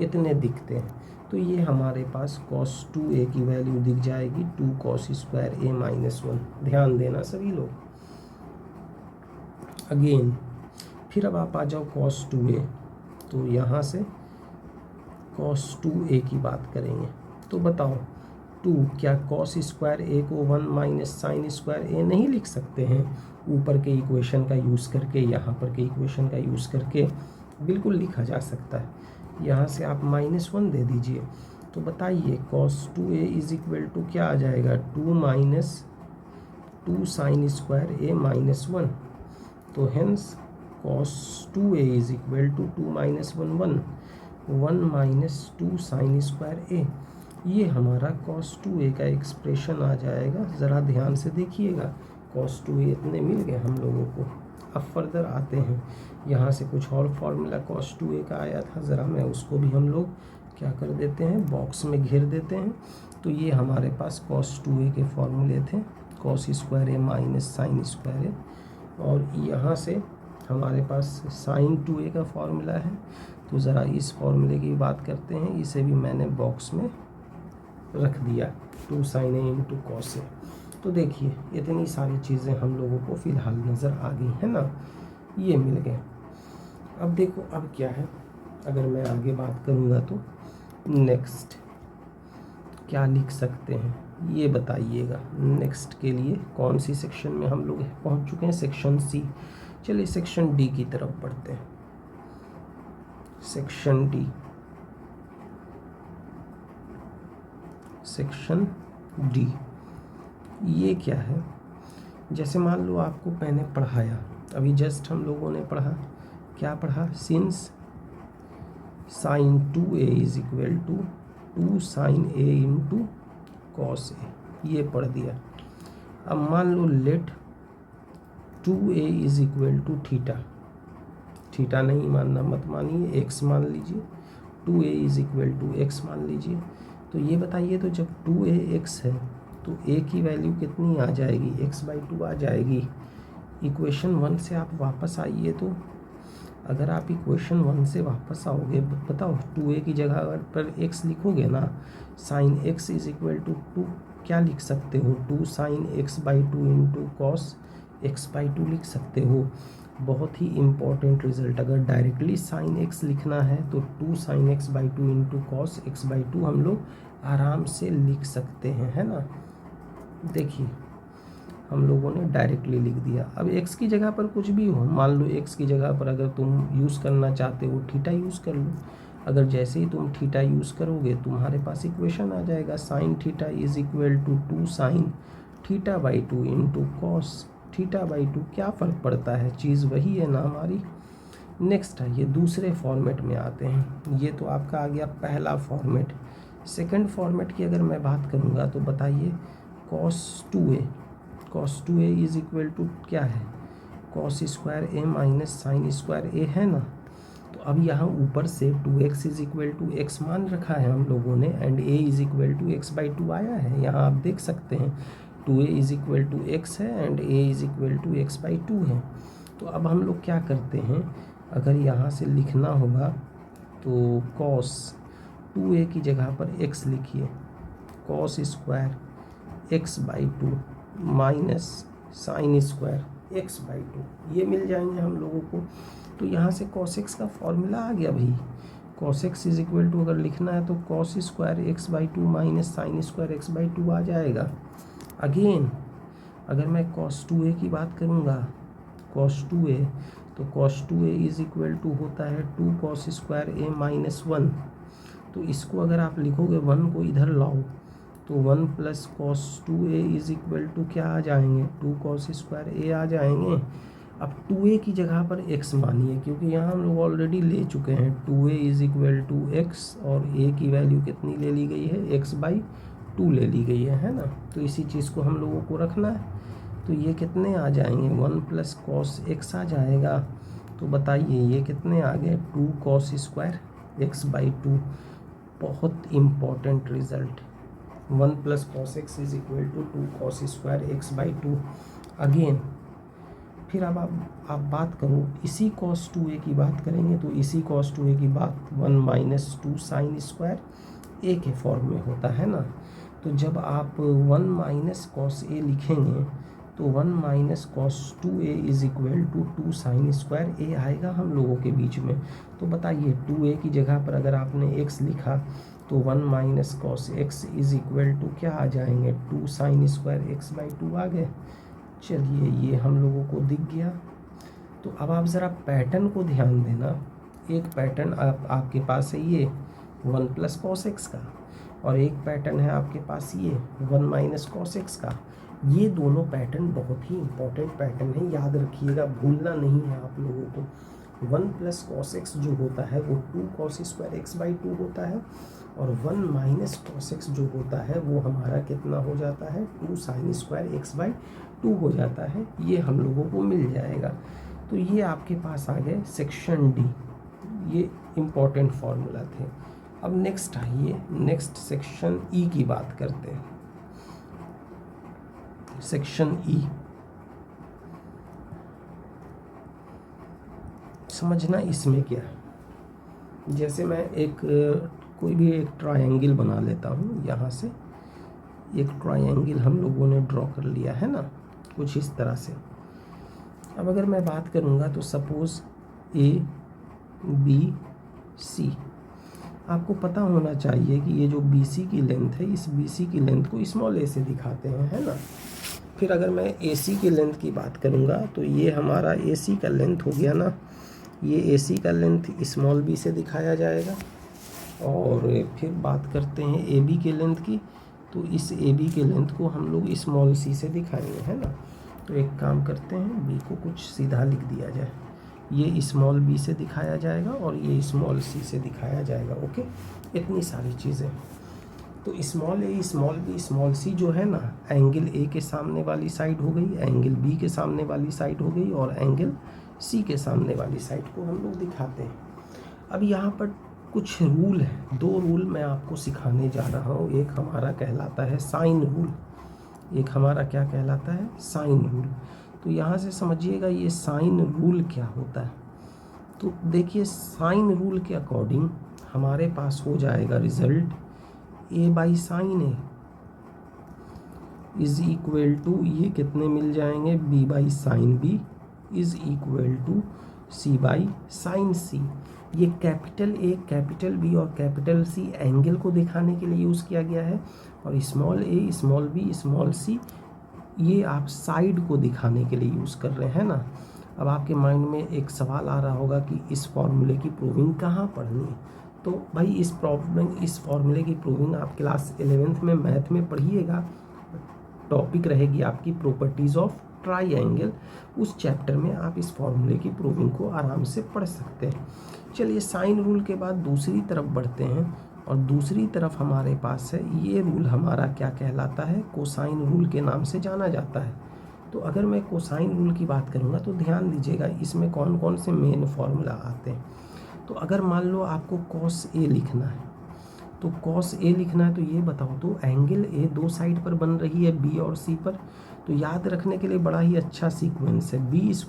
इतने दिखते हैं। तो ये हमारे पास cos 2a की वैल्यू दिख जाएगी 2 cos स्क्वायर ए माइनस 1। ध्यान देना सभी लोग। अगेन फिर अब आप आ जाओ cos 2a, तो यहाँ से cos 2a की बात करेंगे तो बताओ 2 क्या cos स्क्वायर ए को 1 माइनस साइन स्क्वायर ए नहीं लिख सकते हैं? ऊपर के इक्वेशन का यूज़ करके, यहाँ पर के इक्वेशन का यूज़ करके बिल्कुल लिखा जा सकता है। यहाँ से आप -1 दे दीजिए तो बताइए cos 2a is equal to क्या आ जाएगा, 2 minus 2 sine square A minus 1। तो hence cos 2a is equal to 2 minus 1 minus 2 sine square A. ये हमारा cos 2a का एक्सप्रेशन आ जाएगा। ज़रा ध्यान से देखिएगा, cos 2a इतने मिल गए हम लोगों को। अब फर्दर आते हैं, यहाँ से कुछ और फॉर्मूला cos 2a का आया था, ज़रा मैं उसको भी हम लोग क्या कर देते हैं, बॉक्स में घेर देते हैं। तो ये हमारे पास cos 2a के फॉर्मूले थे, cos square A minus sine square ए, और यहाँ से हमारे पास साइन 2a का फॉर्मूला है। तो ज़रा इस फॉर्मूले की बात करते हैं, इसे भी मैंने बॉक्स में रख दिया, 2 साइन ए इंटू कॉस ए। तो देखिए इतनी सारी चीज़ें हम लोगों को फ़िलहाल नज़र आ गई है ना, ये मिल गए। अब देखो अब क्या है, अगर मैं आगे बात करूँगा तो नेक्स्ट क्या लिख सकते हैं ये बताइएगा। नेक्स्ट के लिए कौन सी सेक्शन में हम लोग पहुँच चुके हैं, सेक्शन सी। चलिए सेक्शन डी की तरफ बढ़ते हैं। सेक्शन डी, सेक्शन डी ये क्या है, जैसे मान लो आपको मैंने पढ़ाया, अभी जस्ट हम लोगों ने पढ़ा, क्या पढ़ा, since sine 2a is equal to 2 sine A into cos A, ये पढ़ दिया। अब मान लो let 2a is equal to theta, theta नहीं मानना मत मानिए, x मान लीजिए, 2a is equal to x मान लीजिए। तो ये बताइए, तो जब 2a x है तो a की वैल्यू कितनी आ जाएगी, x/2 आ जाएगी। इक्वेशन 1 से आप वापस आइए, तो अगर आप इक्वेशन 1 से वापस आओगे, बताओ 2a की जगह पर x लिखोगे ना, sine x is equal to 2 क्या लिख सकते हो, 2 sign x/2 into cos x/2 लिख सकते हो। बहुत ही इम्पॉर्टेंट रिजल्ट, अगर डायरेक्टली साइन x लिखना है तो 2 sign x/2 into cos x/2 हम लोग आराम से लिख सकते हैं, है ना। देखिए हम लोगों ने डायरेक्टली लिख दिया। अब x की जगह पर कुछ भी हो, मान लो x की जगह पर अगर तुम यूज़ करना चाहते हो थीटा यूज़ कर लो। अगर जैसे ही तुम थीटा यूज़ करोगे तुम्हारे पास इक्वेशन आ जाएगा, sine theta is equal to 2 sine थीटा/2 इंटू कॉस थीटा/2। क्या फ़र्क पड़ता है, चीज़ वही है ना हमारी। नेक्स्ट है ये दूसरे फॉर्मेट में आते हैं। ये तो आपका आ गया पहला फॉर्मेट। सेकंड फॉर्मेट की अगर मैं बात करूँगा तो बताइए cos 2a is equal to क्या है, cos square A minus sine square ए, है ना। तो अब यहाँ ऊपर से 2x is equal to x मान रखा है हम लोगों ने, and a is equal to x/2 आया है। यहाँ आप देख सकते हैं 2a is equal to x है and a is equal to x/2 है। तो अब हम लोग क्या करते हैं, अगर यहाँ से लिखना होगा तो cos 2a की जगह पर x लिखिए, cos square x/2 minus sine square x/2, ये मिल जाएंगे हम लोगों को। तो यहाँ से cos x का फॉर्मूला आ गया भाई, cos x is equal to अगर लिखना है तो cos square x/2 minus sine square x/2 आ जाएगा। अगेन अगर मैं cos 2a की बात करूँगा, cos 2a, तो cos 2a is equal to होता है 2 cos स्क्वायर a माइनस 1। तो इसको अगर आप लिखोगे 1 को इधर लाओ तो 1 plus cos 2a is equal to क्या आ जाएंगे, 2 कॉस स्क्वायर a आ जाएंगे। अब 2a की जगह पर x मानिए, क्योंकि यहाँ हम लोग ऑलरेडी ले चुके हैं 2a is equal to x, और a की वैल्यू कितनी ले ली गई है, x/2 ले ली गई है ना। तो इसी चीज़ को हम लोगों को रखना है। तो ये कितने आ जाएंगे, 1 प्लस कॉस x आ जाएगा। तो बताइए ये कितने आ गए, 2 कॉस स्क्वायर x/2। बहुत important result, 1 plus cos x is equal to 2 cos square x/2। Again फिर अब आप बात करो, इसी cos 2a की बात करेंगे तो इसी cos 2a की बात 1 माइनस 2 साइन स्क्वायर a के फॉर्म में होता है ना। तो जब आप 1 माइनस कॉस a लिखेंगे तो 1 minus cos 2a is equal to 2 sine square a आएगा हम लोगों के बीच में। तो बताइए 2a की जगह पर अगर आपने x लिखा तो 1 minus cos x is equal to क्या आ जाएंगे, 2 साइन स्क्वायर x/2 आ गए। चलिए ये हम लोगों को दिख गया। तो अब आप ज़रा पैटर्न को ध्यान देना। एक पैटर्न आपके पास है ये 1 प्लस कॉस एक्स का, और एक पैटर्न है आपके पास ये 1 माइनस कॉस एक्स का। ये दोनों पैटर्न बहुत ही इंपॉर्टेंट पैटर्न है, याद रखिएगा, भूलना नहीं है आप लोगों को। 1 प्लस कॉस एक्स जो होता है वो 2 कॉस स्क्वायर x/2 होता है, और 1 माइनस कॉस एक्स जो होता है वो हमारा कितना हो जाता है, 2 साइन स्क्वायर x/2 हो जाता है। ये हम लोगों को मिल जाएगा। तो ये आपके पास आ गए सेक्शन डी, ये इम्पॉर्टेंट फार्मूला थे। अब नेक्स्ट आइए, नेक्स्ट सेक्शन ई की बात करते हैं। सेक्शन ई समझना इसमें क्या है। जैसे मैं कोई भी एक ट्रायंगल बना लेता हूँ, यहाँ से एक ट्रायंगल हम लोगों ने ड्रॉ कर लिया है ना, कुछ इस तरह से। अब अगर मैं बात करूँगा तो सपोज़ ABC, आपको पता होना चाहिए कि ये जो BC की लेंथ है, इस BC की लेंथ को स्मॉल a से दिखाते हैं, है ना। फिर अगर मैं AC की लेंथ की बात करूँगा तो ये हमारा AC का लेंथ हो गया ना, ये AC का लेंथ स्मॉल b से दिखाया जाएगा। और फिर बात करते हैं AB के लेंथ की, तो इस AB के लेंथ को हम लोग स्मॉल c से दिखाएंगे, है ना। तो एक काम करते हैं, b को कुछ सीधा लिख दिया जाए, ये स्मॉल b से दिखाया जाएगा और ये स्मॉल c से दिखाया जाएगा। ओके, इतनी सारी चीज़ें। तो small a small b small c जो है ना, एंगल a के सामने वाली साइड हो गई, एंगल b के सामने वाली साइड हो गई, और एंगल c के सामने वाली साइड को हम लोग दिखाते हैं। अब यहाँ पर कुछ रूल है, 2 रूल मैं आपको सिखाने जा रहा हूँ। एक हमारा कहलाता है साइन रूल, एक हमारा क्या कहलाता है, साइन रूल। तो यहाँ से समझिएगा ये साइन रूल क्या होता है। तो देखिए साइन रूल के अकॉर्डिंग हमारे पास हो जाएगा result a/sin a is equal to, ये कितने मिल जाएंगे, b/sin b is equal to c/sin c। ये कैपिटल A, कैपिटल B और कैपिटल C एंगल को दिखाने के लिए यूज़ किया गया है, और small a small b small c ये आप साइड को दिखाने के लिए यूज़ कर रहे हैं ना। अब आपके माइंड में एक सवाल आ रहा होगा कि इस फॉर्मूले की प्रूविंग कहाँ पढ़नी है। तो भाई इस फॉर्मूले की प्रूविंग आप क्लास 11th में मैथ में पढ़िएगा। टॉपिक रहेगी आपकी प्रॉपर्टीज़ ऑफ ट्राइएंगल, उस चैप्टर में आप इस फॉर्मूले की प्रूविंग को आराम से पढ़ सकते हैं। चलिए साइन रूल के बाद दूसरी तरफ बढ़ते हैं, और दूसरी तरफ हमारे पास है ये रूल हमारा क्या कहलाता है, कोसाइन रूल के नाम से जाना जाता है। तो अगर मैं कोसाइन रूल की बात करूँगा तो ध्यान दीजिएगा इसमें कौन कौन से मेन फॉर्मूला आते हैं। तो अगर मान लो आपको cos A लिखना है, तो cos A लिखना है तो ये बताओ, तो एंगल A 2 साइड पर बन रही है B और C पर। तो याद रखने के लिए बड़ा ही अच्छा सीक्वेंस है, b² + c²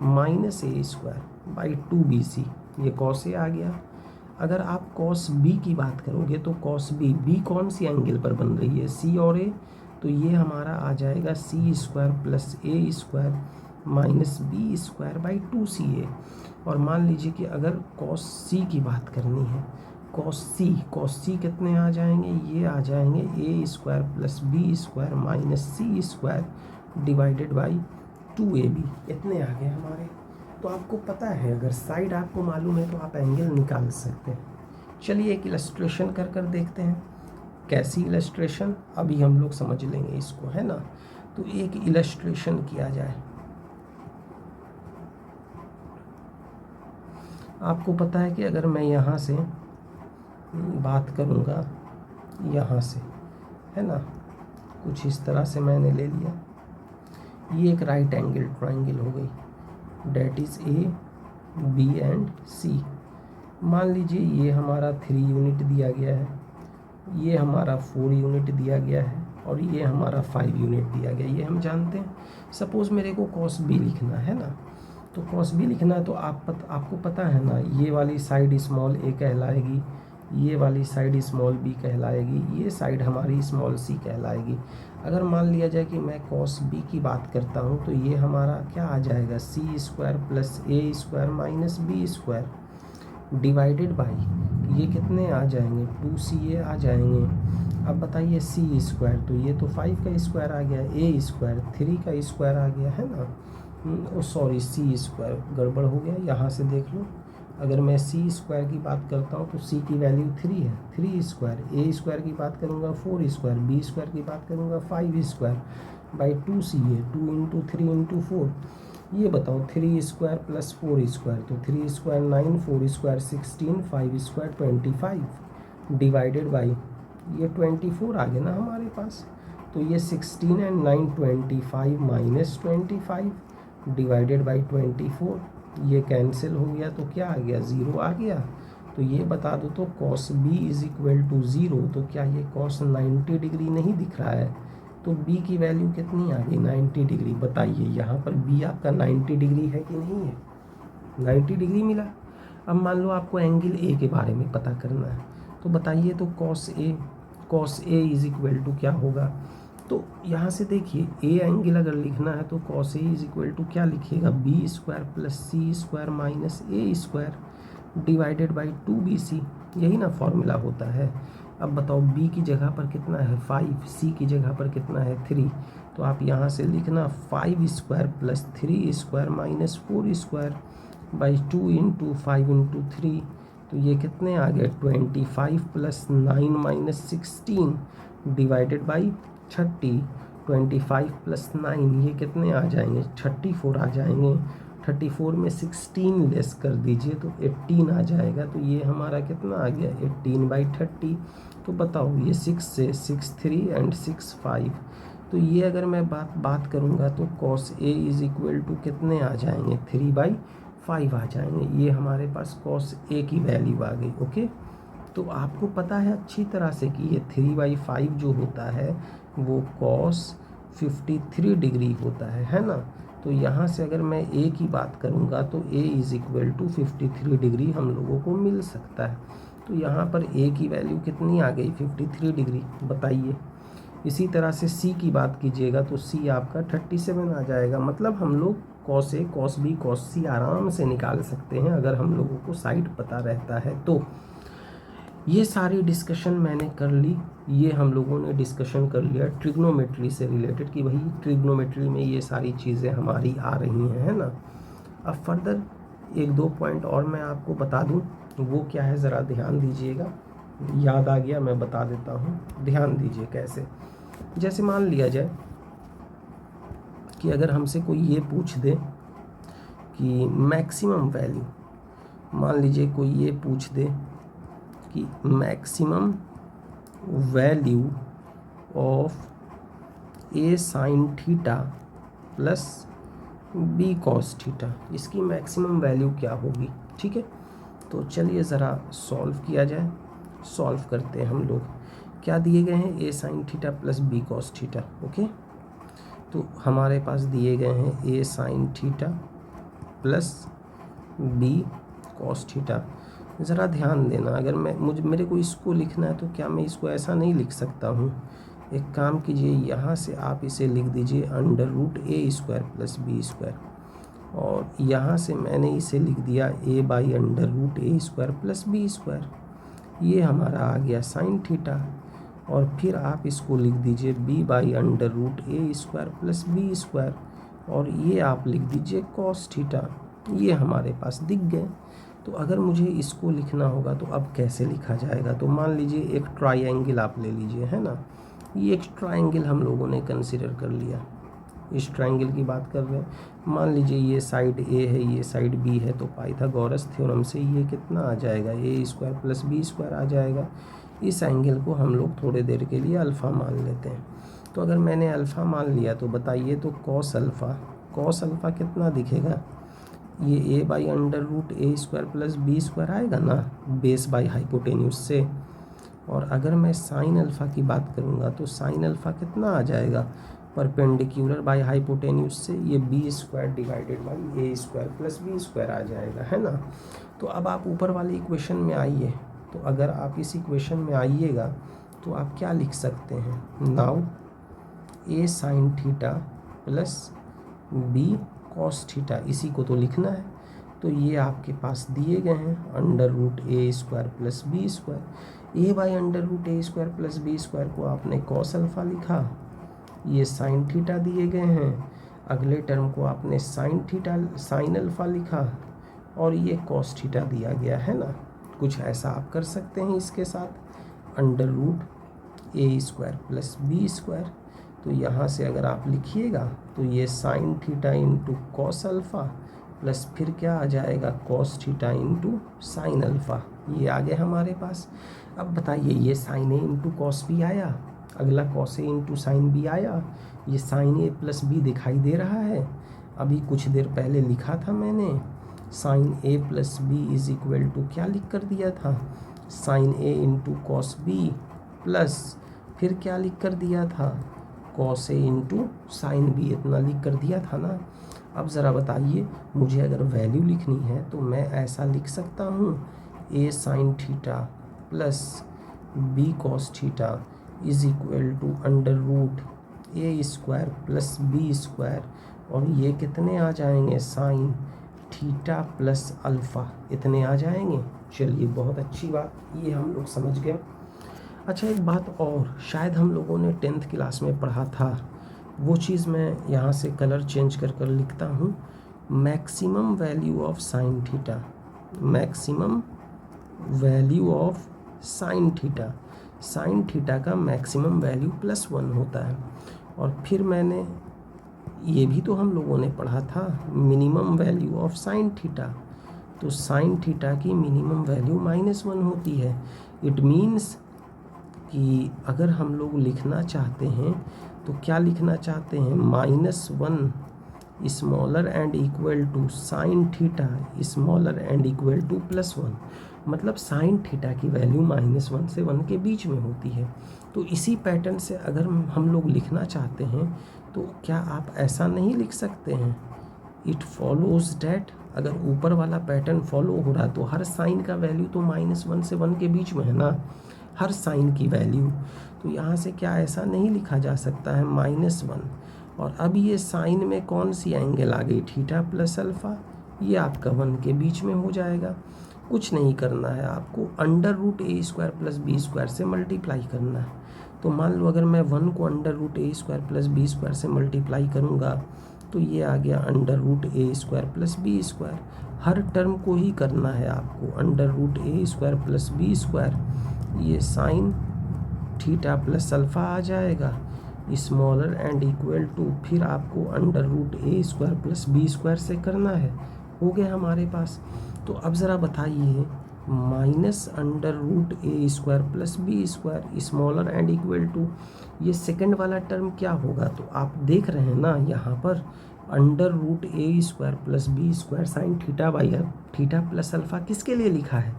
-a² / 2bc, ये cos A आ गया। अगर आप cos B की बात करोगे तो cos B कौन सी एंगल पर बन रही है, C और A, तो ये हमारा आ जाएगा c² + a² -b² / 2ca। और मान लीजिए कि अगर cos C की बात करनी है, cos C कितने आ जाएंगे, ये आ जाएंगे a² + b² -c² / 2ab, इतने आ गए हमारे। तो आपको पता है, अगर साइड आपको मालूम है तो आप एंगल निकाल सकते हैं। चलिए एक इलस्ट्रेशन कर देखते हैं। कैसी इलस्ट्रेशन, अभी हम लोग समझ लेंगे इसको, है ना। तो एक इलस्ट्रेशन किया जाए। आपको पता है कि अगर मैं यहाँ से बात करूँगा, यहाँ से, है ना, कुछ इस तरह से मैंने ले लिया, ये एक राइट एंगल ट्रायंगल हो गई, that is A B and C. मान लीजिए ये हमारा 3 यूनिट दिया गया है, ये हमारा 4 यूनिट दिया गया है, और ये हमारा 5 यूनिट दिया गया, ये हम जानते हैं। सपोज़ मेरे को कॉस बी लिखना है ना, तो कॉस बी लिखना है तो आपको पता है ना, ये वाली साइड स्मॉल ए कहलाएगी, ये वाली साइड स्मॉल बी कहलाएगी, ये साइड हमारी स्मॉल सी कहलाएगी। अगर मान लिया जाए कि मैं कॉस बी की बात करता हूँ तो ये हमारा क्या आ जाएगा, C square plus A square minus B square divided by, ये कितने आ जाएंगे, 2ca आ जाएंगे। अब बताइए सी स्क्वायर, तो ये तो 5 का स्क्वायर आ गया, ए स्क्वायर 3 का स्क्वायर आ गया, है ना। सॉरी, सी स्क्वायर गड़बड़ हो गया, यहाँ से देख लो। अगर मैं सी स्क्वायर की बात करता हूँ तो सी की वैल्यू 3 है, 3 स्क्वायर, ए स्क्वायर की बात करूँगा 4 स्क्वायर, बी स्क्वायर की बात करूँगा 5 square by 2ca, 2 into 3 into 4। ये बताओ 3 स्क्वायर प्लस 4 स्क्वायर, तो 3 square 9, 4 square 16, 5 square 25 divided by, ये 24 आ गया ना हमारे पास। तो ये 16 एंड 9 25 माइनस 25 डिवाइडेड बाई 24, ये कैंसिल हो गया, तो क्या आ गया, 0 आ गया। तो ये बता दो तो cos B is equal to 0, तो क्या ये कॉस 90 डिग्री नहीं दिख रहा है, तो बी की वैल्यू कितनी आ गई, 90 डिग्री। बताइए यहाँ पर बी आपका 90 डिग्री है कि नहीं है, 90 डिग्री मिला। अब मान लो आपको एंगल ए के बारे में पता करना है, तो बताइए तो cos A is equal to क्या होगा। तो यहाँ से देखिए ए एंगल अगर लिखना है तो cos A is equal to क्या लिखिएगा, B square plus C square minus A square divided by 2bc, यही ना फॉर्मूला होता है। अब बताओ b की जगह पर कितना है 5, c की जगह पर कितना है 3, तो आप यहाँ से लिखना 5 square plus 3 square minus 4 square by 2 into 5 into 3, तो ये कितने आ गए 25 plus 9 minus 16 divided by 30, 25 plus 9 ये कितने आ जाएंगे 34 आ जाएंगे। 34 में 16 लेस कर दीजिए तो 18 आ जाएगा, तो ये हमारा कितना आ गया 18/30। तो बताओ ये 6 से 6 3 एंड 6 5, तो ये अगर मैं बात करूँगा तो cos A is equal to कितने आ जाएंगे 3/5 आ जाएंगे। ये हमारे पास कॉस ए की वैल्यू आ गई। ओके, तो आपको पता है अच्छी तरह से कि ये 3/5 जो होता है वो कॉस 53 डिग्री होता है ना। तो यहाँ से अगर मैं ए की बात करूँगा तो ए इज इक्वल टू 53 डिग्री हम लोगों को मिल सकता है। तो यहाँ पर ए की वैल्यू कितनी आ गई 53 डिग्री, बताइए। इसी तरह से सी की बात कीजिएगा तो सी आपका 37 आ जाएगा। मतलब हम लोग cos A cos B cos सी आराम से निकाल सकते हैं अगर हम लोगों को साइड पता रहता है तो। ये सारी डिस्कशन मैंने कर ली, ये हम लोगों ने डिस्कशन कर लिया ट्रिग्नोमेट्री से रिलेटेड कि भाई ट्रिग्नोमेट्री में ये सारी चीज़ें हमारी आ रही हैं, है ना। अब फर्दर 1-2 पॉइंट और मैं आपको बता दूं, वो क्या है ज़रा ध्यान दीजिएगा। याद आ गया मैं बता देता हूँ, ध्यान दीजिए कैसे। जैसे मान लिया जाए कि अगर हमसे कोई ये पूछ दे कि मैक्सिमम वैल्यू, मान लीजिए कोई ये पूछ दे कि maximum value of A sine theta plus B cos theta, इसकी मैक्सिमम वैल्यू क्या होगी। ठीक है, तो चलिए ज़रा सॉल्व किया जाए। सॉल्व करते हैं हम लोग। क्या दिए गए हैं, A sine theta plus B cos theta. Okay, तो हमारे पास दिए गए हैं A sine theta plus B cos theta. ज़रा ध्यान देना, अगर मेरे को इसको लिखना है तो क्या मैं इसको ऐसा नहीं लिख सकता हूँ। एक काम कीजिए, यहाँ से आप इसे लिख दीजिए √a² प्लस बी स्क्वायर, और यहाँ से मैंने इसे लिख दिया a/√a² प्लस बी स्क्वायर। ये हमारा आ गया साइन थीटा, और फिर आप इसको लिख दीजिए b/√a² प्लस बी स्क्वायर, और ये आप लिख दीजिए कॉस थीटा। ये हमारे पास दिख गए। तो अगर मुझे इसको लिखना होगा तो अब कैसे लिखा जाएगा? तो मान लीजिए एक ट्रायंगल आप ले लीजिए, है ना, ये एक ट्रायंगल हम लोगों ने कंसिडर कर लिया, इस ट्रायंगल की बात कर रहे हैं। मान लीजिए ये साइड ए है, ये साइड बी है, तो पाइथागोरस थ्योरम से ये कितना आ जाएगा? ए स्क्वायर प्लस बी स्क्वायर आ जाएगा। इस एंगल को हम लोग थोड़ी देर के लिए अल्फ़ा मान लेते हैं। तो अगर मैंने अल्फ़ा मान लिया तो बताइए, तो कॉस अल्फ़ा कितना दिखेगा? ये A by under root A square plus B square आएगा ना, बेस बाई हाइपोटेन्यूज से। और अगर मैं साइन अल्फ़ा की बात करूँगा तो साइन अल्फ़ा कितना आ जाएगा? परपेंडिकुलर बाई हाइपोटेन्यूज से ये B square divided by A square plus B square आ जाएगा, है ना। तो अब आप ऊपर वाले इक्वेशन में आइए। तो अगर आप इस इक्वेशन में आइएगा तो आप क्या लिख सकते हैं? Now A sine theta plus B cos theta, इसी को तो लिखना है। तो ये आपके पास दिए गए हैं under root A square plus B square. A by under root A square plus B square को आपने कॉस अल्फ़ा लिखा, ये साइन थीटा दिए गए हैं। अगले टर्म को आपने साइन अल्फ़ा लिखा और ये कॉस थीटा दिया गया है ना। कुछ ऐसा आप कर सकते हैं इसके साथ, under root A square plus B square. तो यहाँ से अगर आप लिखिएगा तो ये sine theta into cos alpha plus फिर क्या आ जाएगा? Cos theta into sine alpha, ये आ गया हमारे पास। अब बताइए, ये sign A into cos B आया, अगला cos A into sine B आया, ये साइन ए प्लस बी दिखाई दे रहा है। अभी कुछ देर पहले लिखा था मैंने sine A plus B is equal to क्या लिख कर दिया था? Sine A into cos B plus फिर क्या लिख कर दिया था? Cos A into sine B, इतना लिख कर दिया था ना। अब ज़रा बताइए, मुझे अगर वैल्यू लिखनी है तो मैं ऐसा लिख सकता हूँ, A sine theta plus B cos theta is equal to under root A square plus B square, और ये कितने आ जाएंगे? साइन थीटा प्लस अल्फ़ा, इतने आ जाएंगे। चलिए, बहुत अच्छी बात, ये हम लोग समझ गए। अच्छा, एक बात और, शायद हम लोगों ने 10th क्लास में पढ़ा था, वो चीज़ मैं यहाँ से कलर चेंज कर कर लिखता हूँ। Maximum value of sine theta, maximum value of sine theta का मैक्सिमम वैल्यू +1 होता है। और फिर मैंने ये भी तो हम लोगों ने पढ़ा था, minimum value of sine theta, तो साइन थीटा की मिनिमम वैल्यू -1 होती है। इट मीन्स कि अगर हम लोग लिखना चाहते हैं तो क्या लिखना चाहते हैं? -1 smaller and equal to sine theta smaller and equal to +1, मतलब साइन थीटा की वैल्यू -1 से 1 के बीच में होती है। तो इसी पैटर्न से अगर हम लोग लिखना चाहते हैं तो क्या आप ऐसा नहीं लिख सकते हैं? इट फॉलोज डैट, अगर ऊपर वाला पैटर्न फॉलो हो रहा तो हर साइन का वैल्यू तो -1 से 1 के बीच में है ना, हर साइन की वैल्यू। तो यहाँ से क्या ऐसा नहीं लिखा जा सकता है -1? और अब ये साइन में कौन सी एंगल आ गई? थीटा प्लस अल्फ़ा, ये आपका 1 के बीच में हो जाएगा। कुछ नहीं करना है आपको, under root A square plus B square से मल्टीप्लाई करना है। तो मान लो अगर मैं 1 को under root A square plus B square से मल्टीप्लाई करूँगा तो ये आ गया under root A square plus B square. Her term को ही करना है आपको, under root A square plus B square, ये साइन थीटा प्लस अल्फ़ा आ जाएगा, स्मॉलर एंड इक्वल टू, फिर आपको under root A square plus B square से करना है। हो गया हमारे पास। तो अब ज़रा बताइए, minus under root A square plus B square smaller and equal to, ये सेकंड वाला टर्म क्या होगा? तो आप देख रहे हैं ना यहाँ पर, under root A square plus B square sine theta by theta plus alpha किसके लिए लिखा है?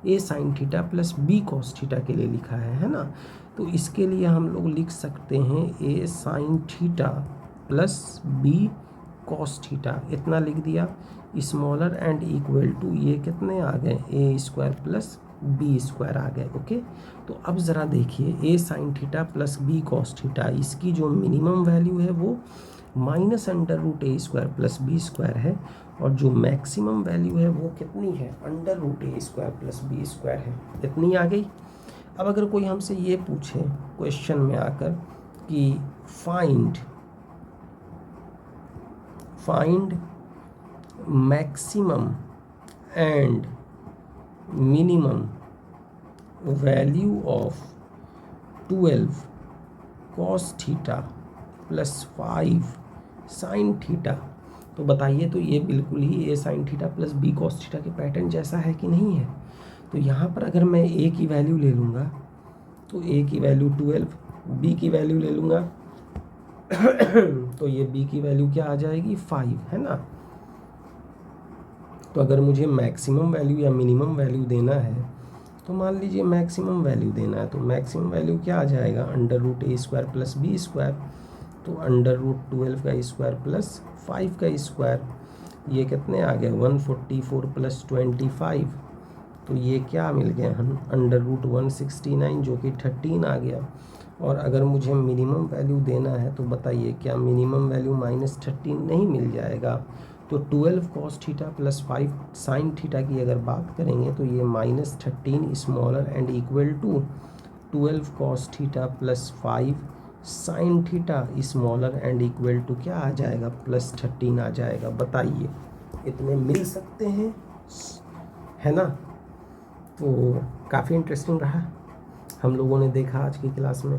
A sine theta plus B cos theta के लिए लिखा है ना। तो इसके लिए हम लोग लिख सकते हैं A sine theta plus B cos theta, इतना लिख दिया। स्मॉलर एंड इक्वल टू, ये कितने आ गए? A square plus B square आ गए। ओके, तो अब ज़रा देखिए, A sine theta plus B cos theta, इसकी जो मिनिमम वैल्यू है वो minus under root A square plus B square है, और जो मैक्सिमम वैल्यू है वो कितनी है? Under root A square plus B square है। इतनी आ गई। अब अगर कोई हमसे ये पूछे क्वेश्चन में आकर कि find maximum and minimum value of 12 cos theta plus 5 sine theta. तो बताइए, तो ये बिल्कुल ही A sine theta plus B cos theta के पैटर्न जैसा है कि नहीं है। तो यहाँ पर अगर मैं ए की वैल्यू ले लूँगा तो ए की वैल्यू 12, बी की वैल्यू ले लूँगा तो ये बी की वैल्यू क्या आ जाएगी 5, है ना। तो अगर मुझे मैक्सिमम वैल्यू या मिनिमम वैल्यू देना है तो मान लीजिए मैक्सिमम वैल्यू देना है, तो मैक्सिमम वैल्यू क्या आ जाएगा under root A square plus B square. तो अंडर रूट 12 का स्क्वायर प्लस 5 का स्क्वायर, ये कितने आ गए 144 प्लस 25। तो ये क्या मिल गया हम अंडर रूट 169 जो कि 13 आ गया। और अगर मुझे मिनिमम वैल्यू देना है तो बताइए क्या मिनिमम वैल्यू -13 नहीं मिल जाएगा। तो 12 cos theta plus 5 sine theta की अगर बात करेंगे तो ये -13 smaller and equal to 12 cos theta plus 5 sine theta smaller and equal to क्या आ जाएगा +13 आ जाएगा। बताइए इतने मिल सकते हैं, है ना। तो काफ़ी इंटरेस्टिंग रहा। हम लोगों ने देखा आज की क्लास में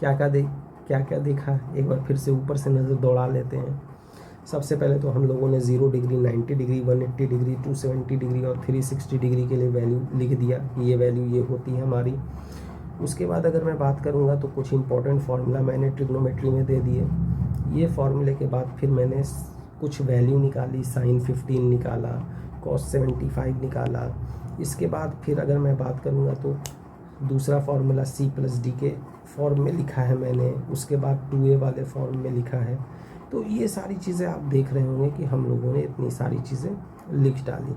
क्या क्या देखा, एक बार फिर से ऊपर से नज़र दौड़ा लेते हैं। सबसे पहले तो हम लोगों ने 0 डिग्री, 90 डिग्री, 180 डिग्री, 270 डिग्री और 360 डिग्री के लिए वैल्यू लिख दिया कि ये वैल्यू ये होती है हमारी। उसके बाद अगर मैं बात करूँगा तो कुछ इंपॉर्टेंट फार्मूला मैंने ट्रिग्नोमेट्री में दे दिए। ये फार्मूले के बाद फिर मैंने कुछ वैल्यू निकाली, साइन 15 निकाला, कॉस 75 निकाला। इसके बाद फिर अगर मैं बात करूँगा तो दूसरा फार्मूला C प्लस डी के फॉर्म में लिखा है मैंने, उसके बाद 2a वाले फॉर्म में लिखा है। तो ये सारी चीज़ें आप देख रहे होंगे कि हम लोगों ने इतनी सारी चीज़ें लिख डाली।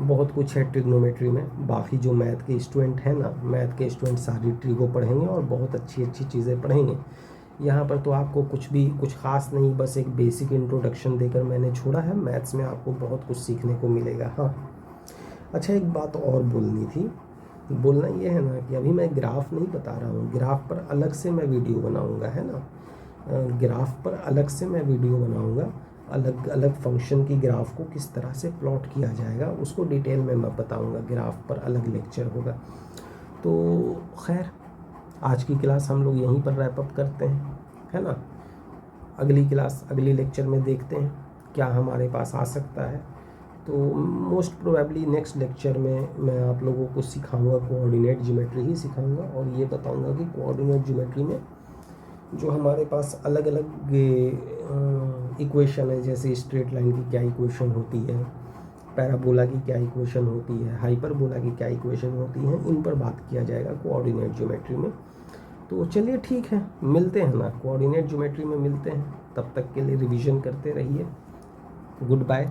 बहुत कुछ है ट्रिग्नोमेट्री में। बाकी जो मैथ के स्टूडेंट हैं ना, मैथ के स्टूडेंट सारी ट्रिगो पढ़ेंगे और बहुत अच्छी अच्छी चीज़ें पढ़ेंगे। यहाँ पर तो आपको कुछ ख़ास नहीं, बस एक बेसिक इंट्रोडक्शन देकर मैंने छोड़ा है। मैथ्स में आपको बहुत कुछ सीखने को मिलेगा। हाँ अच्छा, एक बात और बोलनी थी। बोलना ये है ना कि अभी मैं ग्राफ नहीं बता रहा हूँ, ग्राफ पर अलग से मैं वीडियो बनाऊँगा, है ना। ग्राफ पर अलग से मैं वीडियो बनाऊँगा, अलग अलग फंक्शन की ग्राफ को किस तरह से प्लॉट किया जाएगा उसको डिटेल में मैं बताऊँगा। ग्राफ पर अलग लेक्चर होगा। तो खैर आज की क्लास हम लोग यहीं पर रैप अप करते हैं, है ना। अगली क्लास अगली लेक्चर में देखते हैं क्या हमारे पास आ सकता है। तो मोस्ट प्रोबेबली नेक्स्ट लेक्चर में मैं आप लोगों को सिखाऊंगा कोऑर्डिनेट ज्योमेट्री ही सिखाऊंगा और ये बताऊंगा कि कोऑर्डिनेट ज्योमेट्री में जो हमारे पास अलग अलग इक्वेशन है, जैसे स्ट्रेट लाइन की क्या इक्वेशन होती है, पैराबोला की क्या इक्वेशन होती है, हाइपरबोला की क्या इक्वेशन होती है, इन पर बात किया जाएगा कोऑर्डिनेट ज्योमेट्री में। तो चलिए ठीक है, मिलते हैं ना, कोऑर्डिनेट ज्योमेट्री में मिलते हैं। तब तक के लिए रिवीजन करते रहिए। Good bye.